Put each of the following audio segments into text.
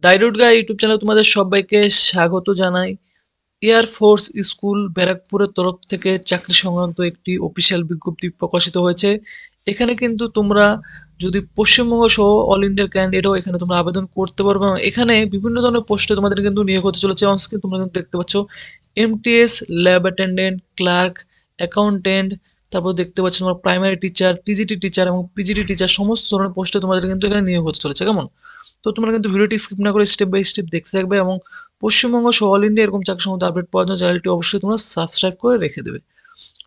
দাইরুড গাই YouTube চ্যানেলে তোমাদের সবাইকে স্বাগত জানাই। এয়ার ফোর্স স্কুল ব্যারাকপুরের তরফ থেকে চাকরি সংক্রান্ত একটি অফিসিয়াল বিজ্ঞপ্তি প্রকাশিত হয়েছে। এখানে কিন্তু তোমরা যদি পশ্চিমবঙ্গ সহ অল ইন্ডিয়ার ক্যান্ডিডেটও এখানে তোমরা আবেদন করতে পারবে। এখানে বিভিন্ন ধরনের পোস্টে তোমাদের কিন্তু নিয়োগ হতে চলেছে। অনস্ক্রিন তোমরা কিন্তু দেখতে পাচ্ছ MTS, lab attendant, clerk, accountant, তারপর দেখতে পাচ্ছ তোমরা প্রাইমারি টিচার, টিজিটি টিচার এবং পিজিটি টিচার সমস্ত ধরনের পোস্টে তোমাদের কিন্তু এখানে নিয়োগ হতে চলেছে। কেমন? তো তোমরা কিন্তু ভিডিওটি স্কিপ না করে স্টেপ বাই স্টেপ দেখতে থাকবে এবং পশ্চিমবঙ্গ সহ অল ইন্ডিয়া এরকম চাকরি সম্বন্ধে আপডেট পাওয়ার জন্য চ্যানেলটি অবশ্যই তোমরা সাবস্ক্রাইব করে রেখে দেবে।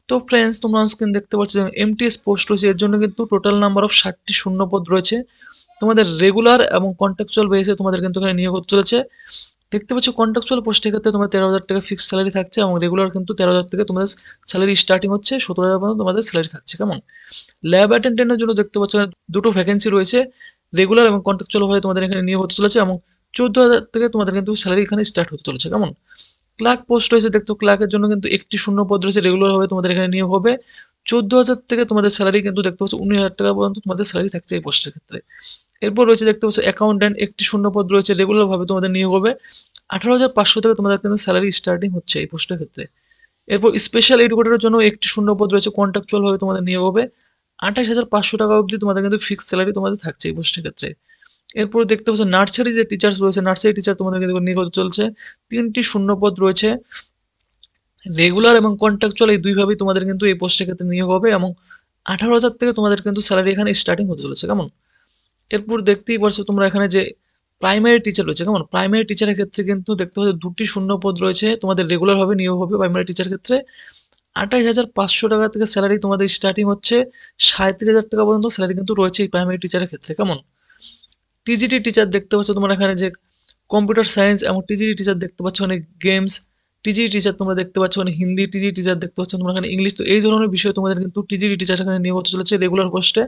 তো ফ্রেন্ডস, তোমরা স্ক্রিন দেখতে পাচ্ছ যে এমটিএস পোস্ট রয়েছে, এর জন্য কিন্তু টোটাল নাম্বার অফ 60টি শূন্যপদ রয়েছে। তোমাদের রেগুলার এবং কন্ট্রাকচুয়াল বেসে তোমাদের কিন্তু এখানে নিয়োগ হতে চলেছে। দেখতে পাচ্ছ কন্ট্রাকচুয়াল পোস্টের ক্ষেত্রে তোমাদের 13,000 টাকা ফিক্স স্যালারি থাকছে এবং রেগুলার কিন্তু 13,000 থেকে তোমাদের স্যালারি স্টার্টিং হচ্ছে 17,000 পর্যন্ত তোমাদের স্যালারি থাকছে। কেমন? ল্যাব অ্যাটেন্ডেন্টের জন্য দেখতে পাচ্ছ দুটো ভ্যাকেন্সি রয়েছে, রেগুলার এবং কন্ট্রাকচুয়াল ভাবে তোমাদের এখানে নিয়োগ হতে চলেছে এবং 14,000 থেকে তোমাদের কিন্তু স্যালারি এখানে স্টার্ট হতে চলেছে। কেমন? ক্লার্ক পোস্ট রয়েছে, দেখতো ক্লার্কের জন্য কিন্তু একটি শূন্য পদ রয়েছে, রেগুলার ভাবে তোমাদের এখানে নিয়োগ হবে। 14,000 থেকে তোমাদের স্যালারি কিন্তু দেখতে পাচ্ছ 19,000 টাকা পর্যন্ত তোমাদের স্যালারি থাকছে এই পোস্টের ক্ষেত্রে। এরপর রয়েছে দেখতে পাচ্ছ অ্যাকাউন্ট্যান্ট, একটি শূন্য পদ রয়েছে, রেগুলার ভাবে তোমাদের নিয়োগ হবে। 18,500 থেকে তোমাদের কিন্তু স্যালারি স্টার্টিং হচ্ছে এই পোস্টের ক্ষেত্রে। এরপর স্পেশাল এডুকেটরের জন্য একটি শূন্য পদ রয়েছে, কন্ট্রাকচুয়াল ভাবে তোমাদের নিয়োগ হবে। 28,500 টাকা অবধি তোমাদের কিন্তু ফিক্স স্যালারি তোমাদের থাকছে এই পোস্টের ক্ষেত্রে। এরপর দেখতে পাচ্ছ নার্সারি যে টিচার্স রয়েছে, নার্সারি টিচার তোমাদের কিন্তু নিয়োগ হতে চলছে। 3টি শূন্য পদ রয়েছে, রেগুলার এবং কন্ট্রাকচুয়াল এই দুইভাবেই তোমাদের কিন্তু এই পোস্টের ক্ষেত্রে নিয়োগ হবে এবং 18,000 থেকে তোমাদের কিন্তু স্যালারি এখানে স্টার্টিং হতে চলেছে। কেমন? এরপর দেখতেই পারছো তোমরা এখানে যে প্রাইমারি টিচার রয়েছে। কেমন? প্রাইমারি টিচারের ক্ষেত্রে কিন্তু দেখতে পাচ্ছ 2টি শূন্য পদ রয়েছে, তোমাদের রেগুলার ভাবে নিয়োগ হবে প্রাইমারি টিচার ক্ষেত্রে। 28,500 টাকা থেকে স্যালারি তোমাদের স্টার্টিং হচ্ছে, 37,000 টাকা পর্যন্ত স্যালারি কিন্তু রয়েছে এই প্রাইমারি টিচারের ক্ষেত্রে। কেমন? টিজিটি টিচার দেখতে পাচ্ছ তোমরা এখানে যে কম্পিউটার সায়েন্স এবং টিজিটি টিচার দেখতে পাচ্ছ অনেক গেমস, টিজিটি টিচার তোমরা দেখতে পাচ্ছ অনেক হিন্দি, টিজিটি টিচার দেখতে পাচ্ছ তোমরা এখানে ইংলিশ। তো এই ধরনের বিষয় তোমাদের কিন্তু টিজিটি টিচার এখানে নিয়োগ হতে চলেছে রেগুলার পোস্টে।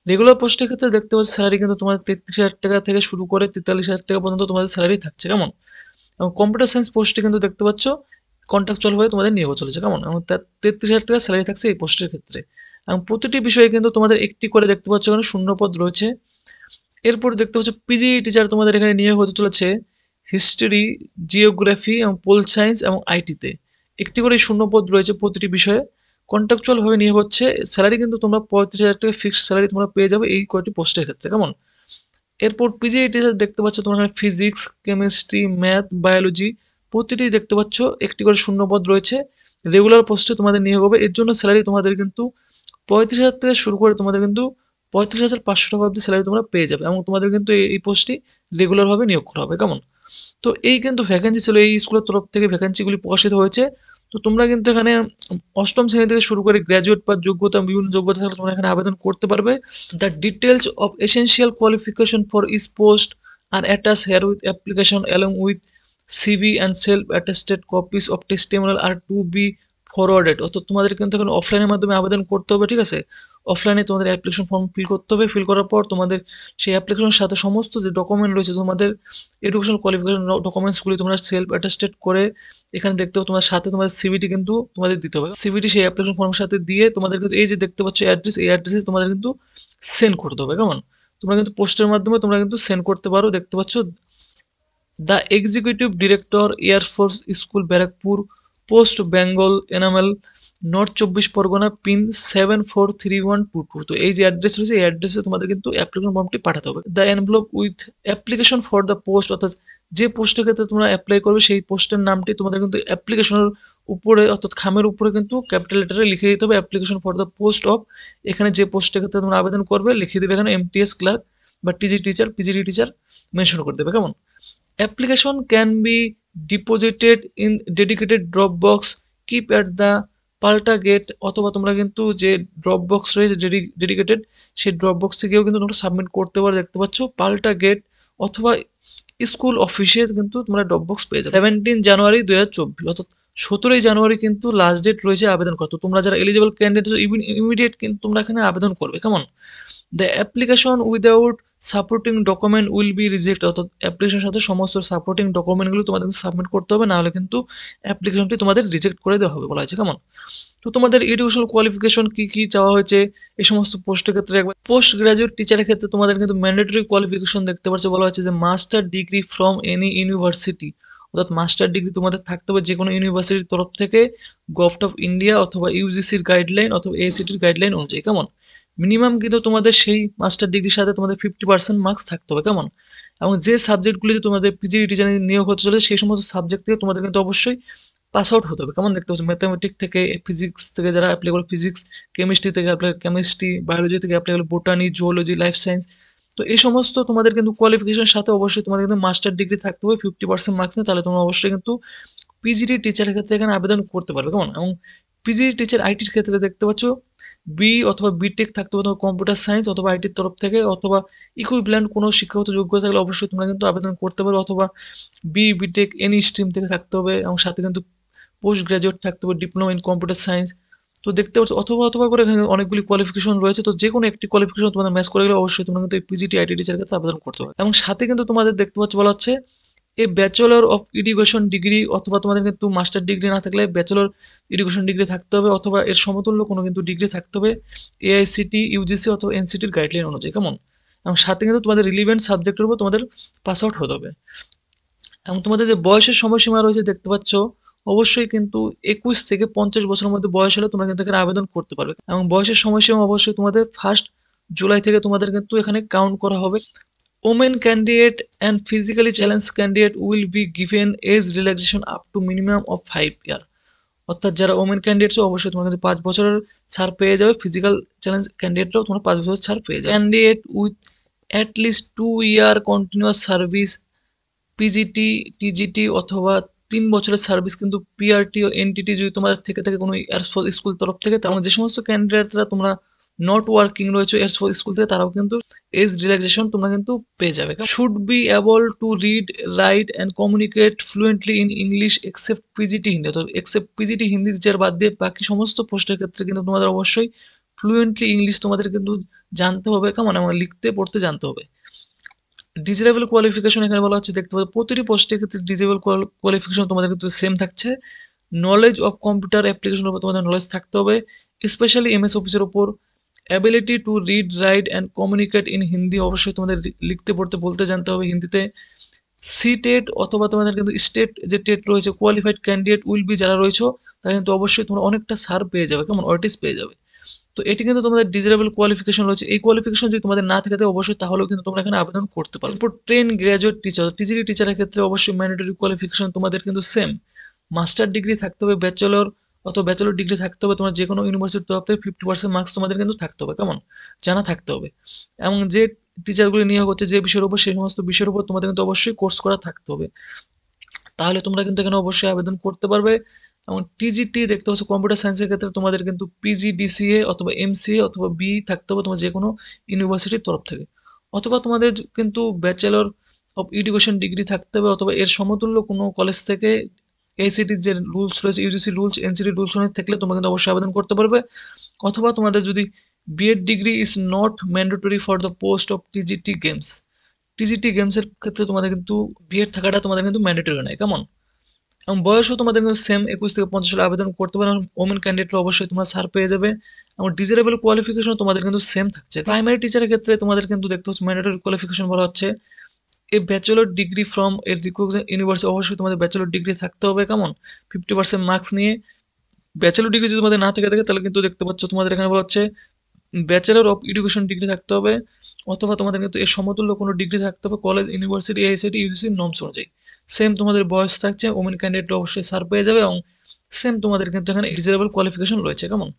রেগুলার পোস্টের ক্ষেত্রে দেখতে পাচ্ছ স্যালারি কিন্তু তোমাদের 33,000 টাকা থেকে শুরু করে 43,000 টাকা পর্যন্ত তোমাদের স্যালারি থাকছে। কেমন? এবং কম্পিউটার সায়েন্স পোস্টে কিন্তু দেখতে পাচ্ছ কন্ট্রাকচুয়াল ভাবে তোমাদের নিয়োগ চলেছে। কেমন? এবং 33,000 টাকা স্যালারি থাকছে এই পোস্টের ক্ষেত্রে এবং প্রতিটি বিষয়ে কিন্তু তোমাদের একটি করে দেখতে পাচ্ছ এখানে শূন্য পদ রয়েছে। এরপর দেখতে পাচ্ছ পিজি টিচার তোমাদের এখানে নিয়োগ হতে চলেছে হিস্ট্রি, জিওগ্রাফি এবং পোল সায়েন্স এবং আইটিতে। একটি করে শূন্য পদ রয়েছে প্রতিটি বিষয়ে, কন্ট্রাকচুয়াল ভাবে নিয়োগ হচ্ছে। স্যালারি কিন্তু তোমরা 35,000 টাকা ফিক্সড স্যালারি তোমরা পেয়ে যাবে এই কয়টি পোস্টের ক্ষেত্রে। কেমন? এরপর পিজি টিচার দেখতে পাচ্ছ তোমরা এখানে ফিজিক্স, কেমিস্ট্রি, ম্যাথ, বায়োলজি প্রতিটি দেখতে পাচ্ছ একটি করে শূন্য পদ রয়েছে, রেগুলার পোস্টে তোমাদের নিয়োগ হবে। এর জন্য স্যালারি তোমাদের কিন্তু 35,000 থেকে শুরু করে তোমাদের কিন্তু 35,500 টাকা অবধি স্যালারি তোমরা পেয়ে যাবে এবং তোমাদের কিন্তু এই পোস্টটি রেগুলার ভাবে নিয়োগ করা হবে। কেমন? তো এই কিন্তু ভ্যাকেন্সি ছিল, এই স্কুলের তরফ থেকে ভ্যাকেন্সিগুলি প্রকাশিত হয়েছে। তো তোমরা কিন্তু এখানে অষ্টম শ্রেণী থেকে শুরু করে গ্র্যাজুয়েট বা যোগ্যতা, বিভিন্ন যোগ্যতা থাকলে তোমরা এখানে আবেদন করতে পারবে। The details of essential qualification for each post are attach here with application along with CV and self attested copies of testimonial are to be forwarded. অর্থাৎ তোমাদের কিন্তু এখন অফলাইনের মাধ্যমে আবেদন করতে হবে। ঠিক আছে? অফলাইনে তোমাদের অ্যাপ্লিকেশন ফর্ম ফিল করতে হবে। ফিল করার পর তোমাদের সেই অ্যাপ্লিকেশনের সাথে সমস্ত যে ডকুমেন্ট রয়েছে, তোমাদের এডুকেশনাল কোয়ালিফিকেশন ডকুমেন্টসগুলি তোমরা সেলফ অ্যাটেস্টেড করে এখানে দেখতে হবে। তোমার সাথে তোমাদের সিভিটি কিন্তু তোমাদের দিতে হবে। সিভিটি সেই অ্যাপ্লিকেশন ফর্মের সাথে দিয়ে তোমাদের কিন্তু এই যে দেখতে পাচ্ছ অ্যাড্রেস, এই অ্যাড্রেসে তোমাদের কিন্তু সেন্ড করতে হবে। কেমন? তোমরা কিন্তু পোস্টের মাধ্যমে তোমরা কিন্তু সেন্ড করতে পারো। দেখতে পাচ্ছ the executive director, air force school Barrackpore, post Bengal, enamel, north 24 Pargana, pin 743122। তো এই যে অ্যাড্রেস রয়েছে এই অ্যাড্রেসে তোমাদের কিন্তু অ্যাপ্লিকেশন ফর্মটি পাঠাতে হবে। The envelope with application for the post, অর্থাৎ যে পোস্টের ক্ষেত্রে তোমরা অ্যাপ্লাই করবে সেই পোস্টের নামটি তোমাদের কিন্তু অ্যাপ্লিকেশনের উপরে অর্থাৎ খামের উপরে কিন্তু ক্যাপিটাল লেটারে লিখে দিতে হবে application for the post of. এখানে যে পোস্টের ক্ষেত্রে তোমরা আবেদন করবে লিখে দেবে এখানে এমটিএস ক্লার্ক বা টিজি টিচার, পিজিটি টিচার মেনশন করে দেবে। কেমন? Application can be deposited in dedicated Dropbox, keep at the পাল্টা গেট, অথবা তোমরা কিন্তু যে ড্রপ বক্স রয়েছে ডেডিকেটেড সেই ড্রপ বক্সে গিয়েও কিন্তু তোমরা সাবমিট করতে পারো। দেখতে পাচ্ছ পাল্টা গেট অথবা স্কুল অফিসে কিন্তু তোমরা ড্রপ বক্স পেয়ে যাবে। 17 জানুয়ারি 2024, অর্থাৎ 17 জানুয়ারি কিন্তু লাস্ট ডেট রয়েছে আবেদন করতে। তোমরা যারা এলিজিবল ক্যান্ডিডেট ইমিডিয়েট কিন্তু তোমরা এখানে আবেদন করবে। কেমন? The application without supporting document will be reject, অর্থাৎ অ্যাপ্লিকেশনের সাথে সমস্ত সাপোর্টিং ডকুমেন্টগুলো তোমাদের কিন্তু সাবমিট করতে হবে, নাহলে কিন্তু অ্যাপ্লিকেশনটি তোমাদের রিজেক্ট করে দেওয়া হবে বলা হয়েছে। কেমন? তো তোমাদের এডুকেশনাল কোয়ালিফিকেশন কি কি চাওয়া হয়েছে এই সমস্ত পোস্টের ক্ষেত্রে একবার পোস্ট গ্রাজুয়েট টিচারের ক্ষেত্রে তোমাদের কিন্তু ম্যান্ডেটরি কোয়ালিফিকেশন দেখতে পাচ্ছ, বলা হচ্ছে যে master degree from any university, অর্থাৎ মাস্টার ডিগ্রি তোমাদের থাকতে হবে যে কোনো ইউনিভার্সিটির তরফ থেকে, গভর্নমেন্ট অফ ইন্ডিয়া অথবা ইউজিসির গাইডলাইন অথবা এআইসিটির গাইডলাইন অনুযায়ী। কেমন? মিনিমাম কিন্তু তোমাদের সেই মাস্টার ডিগ্রির সাথে তোমাদের 50% মার্কস থাকতে হবে। কেমন? এবং যে সাবজেক্টগুলিতে তোমাদের পিজিডি টিচার নিয়োগ হতে চলেছে সেই সমস্ত সাবজেক্ট থেকে তোমাদের কিন্তু অবশ্যই পাস আউট হতে হবে। কেমন? দেখতে পাচ্ছ ম্যাথামেটিক্স থেকে, ফিজিক্স থেকে যারা অ্যাপ্লিকেবল ফিজিক্স, কেমিস্ট্রি থেকে অ্যাপ্লাই কেমিস্ট্রি, বায়োলজি থেকে applicable botany, zoology, life science. তো এই সমস্ত তোমাদের কিন্তু কোয়ালিফিকেশনের সাথে অবশ্যই তোমাদের কিন্তু মাস্টার ডিগ্রি থাকতে হবে 50% মার্কস নিয়ে, তাহলে তোমরা অবশ্যই কিন্তু পিজিডি টিচারের ক্ষেত্রে এখানে আবেদন করতে পারবে। কেমন? এবং পিজিডি টিচার আইটির ক্ষেত্রে দেখতে পাচ্ছ বি অথবা বিটেক থাকতে হবে তোমার কম্পিউটার সায়েন্স অথবা আইটির তরফ থেকে, অথবা ইকুইভ্যালেন্ট কোনো শিক্ষাগত যোগ্যতা থাকলে অবশ্যই তোমরা কিন্তু আবেদন করতে পারবে, অথবা বিটেক এনি স্ট্রিম থেকে থাকতে হবে, এবং সাথে কিন্তু পোস্ট গ্রাজুয়েট থাকতে হবে, ডিপ্লোমা ইন কম্পিউটার সায়েন্স। তো দেখতে পাচ্ছ অথবা অথবা করে এখানে অনেকগুলি কোয়ালিফিকেশন রয়েছে, তো যে কোনো একটি কোয়ালিফিকেশন তোমাদের ম্যাচ করে গেলে অবশ্যই তোমরা কিন্তু এই পিজিটি আইটি টিচার ক্ষেত্রে আবেদন করতে পারবে। এবং সাথে কিন্তু তোমাদের দেখতে পাচ্ছ বলা হচ্ছে এই ব্যাচেলর অফ এডুকেশন ডিগ্রি, অথবা তোমাদের কিন্তু মাস্টার ডিগ্রি না থাকলে ব্যাচেলর এডুকেশন ডিগ্রি থাকতে হবে, অথবা এর সমতুল্য কোনো কিন্তু ডিগ্রি থাকতে হবে এআইসিটি, ইউজিসি অথবা এনসিটির গাইডলাইন অনুযায়ী। কেমন? এবং সাথে কিন্তু তোমাদের রিলিভেন্ট সাবজেক্টের উপর তোমাদের পাস আউট হতে হবে। এবং তোমাদের যে বয়সের সময়সীমা রয়েছে দেখতে পাচ্ছ, অবশ্যই কিন্তু 21 থেকে 50 বছরের মধ্যে বয়স হলে তোমরা কিন্তু এখানে আবেদন করতে পারবে। এবং বয়সের সময়সীমা অবশ্যই তোমাদের 1 জুলাই থেকে তোমাদের কিন্তু এখানে কাউন্ট করা হবে। Women candidate and physically challenge candidate will be given age relaxation up to minimum of 5 year, অর্থাৎ যারা ওমেন ক্যান্ডিডেটস অবশ্যই তোমরা কিন্তু 5 বছরের ছাড় পেয়ে যাবে, ফিজিক্যাল চ্যালেঞ্জ ক্যান্ডিডেটরাও তোমরা 5 বছরের ছাড় পেয়ে যাবে। Candidate with at least 2 year continuous service PGT, TGT অথবা 3 বছরের সার্ভিস কিন্তু পিআরটি ও এনটিটি যদি তোমাদের থেকে থাকে কোনো এয়ারফোর্স স্কুল তরফ থেকে, তেমন যে সমস্ত ক্যান্ডিডেটরা তোমরা নট ওয়ার্কিং রয়েছে এয়ারফোর্স স্কুল থেকে, তারাও কিন্তু এজ রিল্যাক্সেশন তোমরা কিন্তু পেয়ে যাবে। Should be able to read, right and communicate fluently in English except PGT Hindi, অর্থাৎ এক্সেপ্ট পিজিটি হিন্দি টিচার বাদ দিয়ে বাকি সমস্ত পোস্টের ক্ষেত্রে কিন্তু তোমাদের অবশ্যই ফ্লুয়েন্টলি ইংলিশ তোমাদের কিন্তু জানতে হবে। কেমন? এবং লিখতে পড়তে জানতে হবে। ডিজেবল কোয়ালিফিকেশন এখানে বলা হচ্ছে দেখতে পাবে প্রতিটি পোস্টের ক্ষেত্রে ডিজেবল কোয়ালিফিকেশন তোমাদের কিন্তু সেম থাকছে। নলেজ অফ কম্পিউটার অ্যাপ্লিকেশনের উপর তোমাদের নলেজ থাকতে হবে, স্পেশালি এমএস অফিসের উপর। Ability to read, right and communicate in Hindi, অবশ্যই তোমাদের লিখতে পড়তে বলতে জানতে হবে হিন্দিতে। সি টেট অথবা তোমাদের কিন্তু স্টেট যে টেট রয়েছে কোয়ালিফাইড ক্যান্ডিডেট উইল বি, যারা রয়েছে তারা কিন্তু অবশ্যই তোমরা অনেকটা ছাড় পেয়ে যাবে। কেমন? ওটিস পেয়ে যাবে। তো এটি কিন্তু তোমাদের ডিজারেবল কোয়ালিফিকেশন রয়েছে। এই কোয়ালিফিকেশন যদি তোমাদের না থাকে অবশ্যই তাহলেও কিন্তু তোমরা এখানে আবেদন করতে পারো। এরপর ট্রেন গ্র্যাজুয়েট টিচার, টিজিটি টিচারের ক্ষেত্রে অবশ্যই ম্যান্ডেটরি কোয়ালিফিকেশন তোমাদের কিন্তু সেম। মাস্টার ডিগ্রি থাকতে হবে, ব্যাচেলর অথবা ব্যাচেলর ডিগ্রি থাকতে হবে, তোমার যে কোনো ইউনিভার্সিটির তরফ থেকে 50% মার্কস তোমাদের কিন্তু থাকতে হবে। কেমন? জানা থাকতে হবে। এবং যে টিচারগুলি নিয়োগ হচ্ছে যে বিষয়ের উপর, সেই সমস্ত বিষয়ের উপর তোমাদের কিন্তু অবশ্যই কোর্স করা থাকতে হবে, তাহলে তোমরা কিন্তু এখানে অবশ্যই আবেদন করতে পারবে। এবং টিজিটি দেখতে পাচ্ছ কম্পিউটার সায়েন্সের ক্ষেত্রে তোমাদের কিন্তু পিজিডিসিএ অথবা এমসিএ অথবা বি থাকতে হবে তোমার যে কোনো ইউনিভার্সিটির তরফ থেকে, অথবা তোমাদের কিন্তু ব্যাচেলর অফ এডুকেশন ডিগ্রি থাকতে হবে, অথবা এর সমতুল্য কোনো কলেজ থেকে এসিটির যে রুলস রয়েছে ইউজিসি রুলস, এনসিটি রুলস অনুযায়ী থাকলে তোমরা কিন্তু অবশ্যই আবেদন করতে পারবে। অথবা তোমাদের যদি BEd degree is not mandatory for the post of TGT games, TGT গেমসের ক্ষেত্রে তোমাদের কিন্তু বিএড থাকাটা তোমাদের কিন্তু ম্যান্ডেটরি নয়। কেমন? এবং বয়সও তোমাদের কিন্তু সেম 21 থেকে 50 সালে আবেদন করতে পারো। ওমেন ক্যান্ডিডেটরা অবশ্যই তোমরা ছাড় পেয়ে যাবে। এবং ডিজারেবল কোয়ালিফিকেশন তোমাদের কিন্তু সেম থাকছে। প্রাইমারি টিচারের ক্ষেত্রে তোমাদের কিন্তু দেখতে হচ্ছে ম্যান্ডেটরি কোয়ালিফিকেশন বলা হচ্ছে a bachelor degree from a recognised university, অবশ্যই তোমাদের ব্যাচেলর ডিগ্রি থাকতে হবে। কেমন? 50% মার্কস নিয়ে। ব্যাচেলর ডিগ্রি যদি তোমাদের না থেকে থাকে তাহলে কিন্তু দেখতে পাচ্ছ তোমাদের এখানে বলা হচ্ছে ব্যাচেলর অফ এডুকেশন ডিগ্রি থাকতে হবে, অথবা তোমাদের কিন্তু এর সমতুল্য কোনো ডিগ্রি থাকতে হবে কলেজ, ইউনিভার্সিটি, এআইসিটি, ইউজিসির নর্মস অনুযায়ী। সেম তোমাদের বয়স থাকছে, ওমেন ক্যান্ডিডেট অবশ্যই ছাড় পেয়ে যাবে, এবং সেম তোমাদের কিন্তু এখানে ডিজারেবল কোয়ালিফিকেশন রয়েছে। কেমন?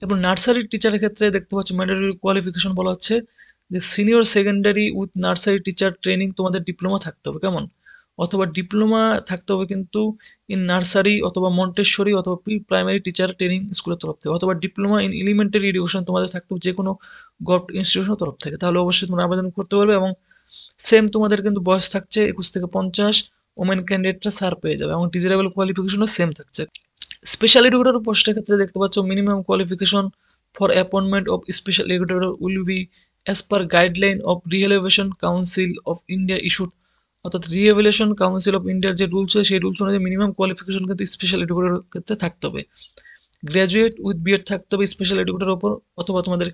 এবং নার্সারি টিচারের ক্ষেত্রে দেখতে পাচ্ছ ম্যান্ডেটরি কোয়ালিফিকেশন বলা হচ্ছে যে senior secondary with nursery teacher training তোমাদের ডিপ্লোমা থাকতে হবে। কেমন? অথবা ডিপ্লোমা থাকতে হবে কিন্তু ইন নার্সারি অথবা মন্টেশ্বরী অথবা প্রি প্রাইমারি টিচার ট্রেনিং স্কুলের তরফ থেকে, অথবা ডিপ্লোমা ইন এলিমেন্টারি এডুকেশন তোমাদের থাকতে হবে যে কোনো গভর্নমেন্ট ইনস্টিটিউশনের তরফ থেকে, তাহলে অবশ্যই তোমরা আবেদন করতে পারবে। এবং সেম তোমাদের কিন্তু বয়স থাকছে 21 থেকে 50, ওমেন ক্যান্ডিডেটরা ছাড় পেয়ে যাবে, এবং ডিজারেবল কোয়ালিফিকেশনও সেম থাকছে। স্পেশাল এডুকেটর পোস্টের ক্ষেত্রে দেখতে পাচ্ছ minimum qualification for appointment of special educator will be as per guideline of rehabilitation council of India issued, অর্থাৎ রিহ্যাবিলিটেশন কাউন্সিল অফ ইন্ডিয়ার যে রুলস হয় সেই রুলস অনুযায়ী মিনিমাম কোয়ালিফিকেশন কিন্তু স্পেশাল এডুকেটরের ক্ষেত্রে থাকতে হবে। গ্র্যাজুয়েট উইথ বিএড থাকতে হবে স্পেশাল এডুকেটরের ওপর, অথবা তোমাদের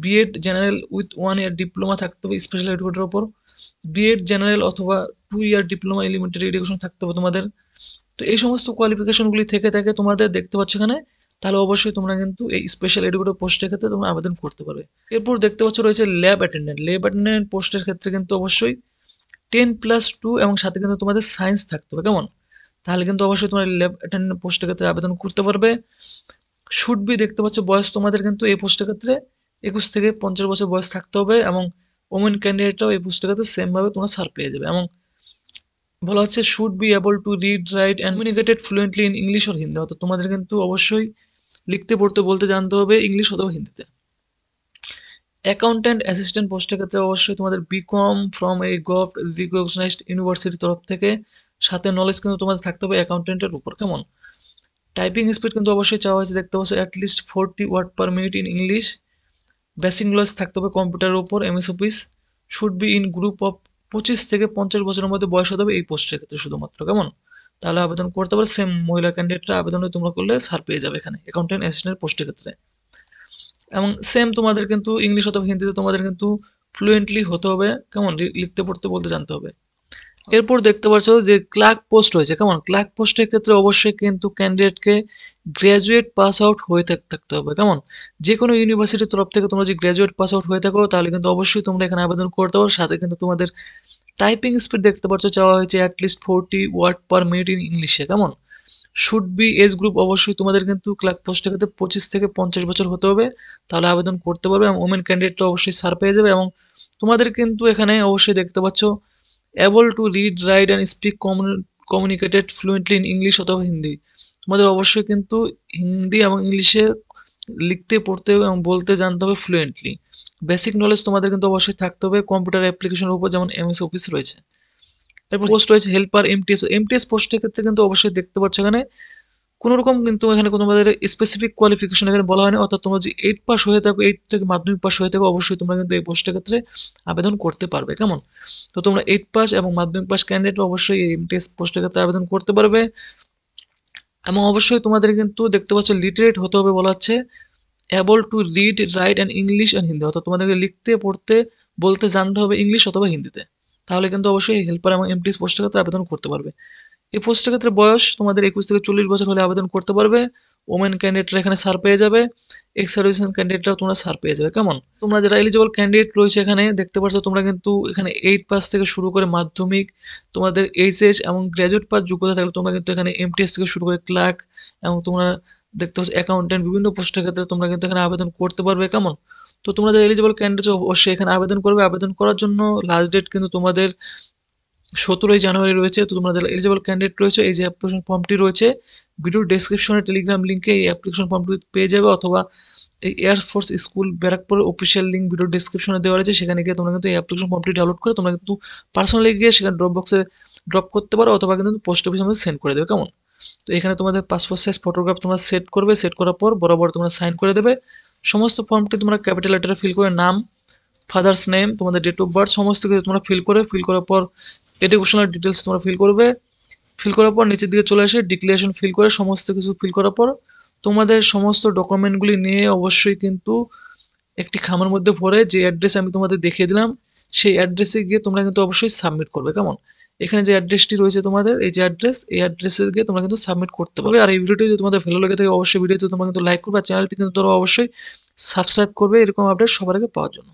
BEd general with 1 year diploma থাকতে হবে স্পেশাল এডুকেটরের ওপর, বিএড জেনারেল অথবা 2 ইয়ার ডিপ্লোমা এলিমেন্টারি এডুকেশন থাকতে হবে তোমাদের। তো এই সমস্ত কোয়ালিফিকেশনগুলি থেকে থাকে তোমাদের দেখতে পাচ্ছ এখানে, তাহলে অবশ্যই তোমরা কিন্তু এই স্পেশাল এডুকেটর পোস্টের ক্ষেত্রে তোমরা আবেদন করতে পারবে। এরপর দেখতে পাচ্ছ রয়েছে ল্যাব অ্যাটেন্ডেন্ট। ল্যাব অ্যাটেন্ডেন্ট পোস্টের ক্ষেত্রে কিন্তু অবশ্যই 10+2 এবং সাথে কিন্তু তোমাদের সায়েন্স থাকতে হবে, কেমন? তাহলে কিন্তু অবশ্যই তোমরা ল্যাব অ্যাটেন্ডেন্ট পোস্টের ক্ষেত্রে আবেদন করতে পারবে। শুড বি দেখতে পাচ্ছ বয়স তোমাদের কিন্তু এই পোস্টের ক্ষেত্রে 21 থেকে 50 বছর বয়স থাকতে হবে, এবং ওমেন ক্যান্ডিডেটরাও এই পোস্টের ক্ষেত্রে সেম ভাবে তোমরা ছাড় পেয়ে যাবে। এবং বলা হচ্ছে should be able to read write and communicated fluently in English or Hindi, অর্থাৎ তোমাদের কিন্তু অবশ্যই লিখতে পড়তে বলতে জানতে হবে ইংলিশ অথবা হিন্দিতে। অ্যাকাউন্ট্যান্ট অ্যাসিস্ট্যান্ট পোস্টের ক্ষেত্রে অবশ্যই তোমাদের BCom from a government recognized ইউনিভার্সিটির তরফ থেকে, সাথে নলেজ কিন্তু তোমাদের থাকতে হবে অ্যাকাউন্টেন্টের উপর, কেমন? টাইপিং স্পিড কিন্তু অবশ্যই চাওয়া হয়েছে দেখতে পাচ্ছ at least 40 word per minute in English. Basic knowledge থাকতে হবে কম্পিউটারের উপর MS office. Should be in group of 25 থেকে 50 বছরের মধ্যে বয়স হতে হবে এই পোস্টের ক্ষেত্রে শুধুমাত্র, কেমন? তাহলে আবেদন করতে পারো। সেম মহিলা ক্যান্ডিডেটরা আবেদন তোমরা করলে ছাড় পেয়ে যাবে এখানে অ্যাকাউন্টেন্ট অ্যাসিস্ট্যান্ট পোস্টের ক্ষেত্রে। এবং সেম তোমাদের কিন্তু ইংলিশ অথবা হিন্দিতে তোমাদের কিন্তু ফ্লুয়েন্টলি হতে হবে, কেমন? লিখতে পড়তে বলতে জানতে হবে। এরপর দেখতে পাচ্ছ যে ক্লার্ক পোস্ট রয়েছে, কেমন? ক্লার্ক পোস্টের ক্ষেত্রে অবশ্যই কিন্তু ক্যান্ডিডেটকে গ্র্যাজুয়েট পাস আউট হয়ে থাকতে হবে, কেমন? যে কোনো ইউনিভার্সিটির তরফ থেকে তোমরা যদি গ্র্যাজুয়েট পাস আউট হয়ে থাকো তাহলে কিন্তু অবশ্যই তোমরা এখানে আবেদন করতে পারো। সাথে কিন্তু তোমাদের টাইপিং স্পিড দেখতে পাচ্ছ চাওয়া হয়েছে at least 40 word per minute in ইংলিশে, কেমন? শুড বি এজ গ্রুপ অবশ্যই তোমাদের কিন্তু ক্লার্ক পোস্টের ক্ষেত্রে 25 থেকে 50 বছর হতে হবে, তাহলে আবেদন করতে পারবে। এবং ওমেন ক্যান্ডিডেটটা অবশ্যই ছাড় পেয়ে যাবে। এবং তোমাদের কিন্তু এখানে অবশ্যই দেখতে পাচ্ছ able to read write and speak communicated fluently in English অথবা হিন্দি। তোমাদের অবশ্যই কিন্তু হিন্দি এবং ইংলিশে লিখতে পড়তে এবং বলতে জানতে হবে ফ্লুয়েন্টলি। বেসিক নলেজ তোমাদের কিন্তু অবশ্যই থাকতে হবে কম্পিউটার অ্যাপ্লিকেশনের উপর, যেমন এমএস অফিস রয়েছে। এরপর পোস্ট রয়েছে হেল্পার এমটিএস। এমটিএস পোস্টের ক্ষেত্রে কিন্তু অবশ্যই দেখতে পাচ্ছ এখানে কোনো রকম কিন্তু এখানে কোনো তোমাদের স্পেসিফিক কোয়ালিফিকেশন এখানে বলা হয়নি, অর্থাৎ তোমরা যে 8 পাস হয়ে থাকো, 8 থেকে মাধ্যমিক পাস হয়ে থাকো, অবশ্যই তোমরা কিন্তু এই পোস্টের ক্ষেত্রে আবেদন করতে পারবে, কেমন? তো তোমরা 8 পাস এবং মাধ্যমিক পাস ক্যান্ডিডেট অবশ্যই এই এমটিএস পোস্টের ক্ষেত্রে আবেদন করতে পারবে। এবং অবশ্যই তোমাদের কিন্তু দেখতে পাচ্ছ লিটারেট হতে হবে, বলা হচ্ছে able to read write and English and Hindi, অর্থাৎ তোমাদেরকে লিখতে পড়তে বলতে জানতে হবে ইংলিশ অথবা হিন্দিতে। তাহলে কিন্তু অবশ্যই হেল্পার এবং এমটিএস পোস্টের ক্ষেত্রে আবেদন করতে পারবে। এই পোস্টের ক্ষেত্রে বয়স তোমাদের 21 থেকে 40 বছর হলে আবেদন করতে পারবে। ওমেন ক্যান্ডিডেটরা এখানে ছাড় পেয়ে যাবে, এক্স সার্ভিসম্যান ক্যান্ডিডেটরাও তোমরা ছাড় পেয়ে যাবে, কেমন? তোমরা যারা এলিজিবল ক্যান্ডিডেট রয়েছে এখানে দেখতে পাচ্ছ তোমরা কিন্তু এখানে 8 পাস থেকে শুরু করে মাধ্যমিক, তোমাদের এইচএস এবং গ্র্যাজুয়েট পাস যোগ্যতা থাকলে তোমরা কিন্তু এখানে এমটিএস থেকে শুরু করে ক্লার্ক এবং তোমরা দেখতে পাচ্ছ অ্যাকাউন্টেন্ট বিভিন্ন পোস্টের ক্ষেত্রে তোমরা কিন্তু এখানে আবেদন করতে পারবে, কেমন? তো তোমরা যারা এলিজিবল ক্যান্ডিডেট অবশ্যই এখানে আবেদন করবে। আবেদন করার জন্য লাস্ট ডেট কিন্তু তোমাদের 17ই জানুয়ারি রয়েছে। তো তোমরা যারা এলিজিবল ক্যান্ডিডেট রয়েছে এই যে অ্যাপ্লিকেশন ফর্মটি রয়েছে ভিডিও ডেসক্রিপশনে টেলিগ্রাম লিঙ্কে এই অ্যাপ্লিকেশন ফর্মটি পেয়ে যাবে, অথবা এই এয়ারফোর্স স্কুল ব্যারাকপুরের অফিসিয়াল লিঙ্ক ভিডিও ডেসক্রিপশনে দেওয়া রয়েছে, সেখানে গিয়ে তোমরা কিন্তু এই অ্যাপ্লিকেশন ফর্মটি ডাউনলোড করে তোমরা কিন্তু পার্সোনালি গিয়ে সেখানে ড্রপ বক্সে ড্রপ করতে পারো, অথবা কিন্তু পোস্ট অফিসে আমাদের সেন্ড করে দেবে, কেমন? তো এখানে তোমাদের পাসপোর্ট সাইজ ফটোগ্রাফ তোমরা সেট করবে, সেট করার পর বরাবর তোমরা সাইন করে দেবে। সমস্ত ফর্মটি তোমরা ক্যাপিটাল লেটারে ফিল করে নাম, ফাদার্স নেম, তোমাদের ডেট অফ বার্থ সমস্ত কিছু তোমরা ফিল করার পর এডুকেশনাল ডিটেলস তোমরা ফিল করবে। ফিল করার পর নিচের দিকে চলে এসে ডিক্লারেশন ফিল করে সমস্ত কিছু ফিল করার পর তোমাদের সমস্ত ডকুমেন্টগুলি নিয়ে অবশ্যই কিন্তু একটি খামের মধ্যে ভরে যে অ্যাড্রেস আমি তোমাদের দেখিয়ে দিলাম সেই অ্যাড্রেসে গিয়ে তোমরা কিন্তু অবশ্যই সাবমিট করবে, কেমন? এখানে যে অ্যাড্রেসটি রয়েছে তোমাদের এই যে অ্যাড্রেস, এই অ্যাড্রেসে গিয়ে তোমরা কিন্তু সাবমিট করতে পারবে। আর এই ভিডিওটি যদি তোমাদের ভালো লেগে থাকে অবশ্যই ভিডিওতে তোমরা কিন্তু লাইক করবে, আর চ্যানেলটি কিন্তু তোমরা অবশ্যই সাবস্ক্রাইব করবে এরকম আপডেট সবার আগে পাওয়ার জন্য।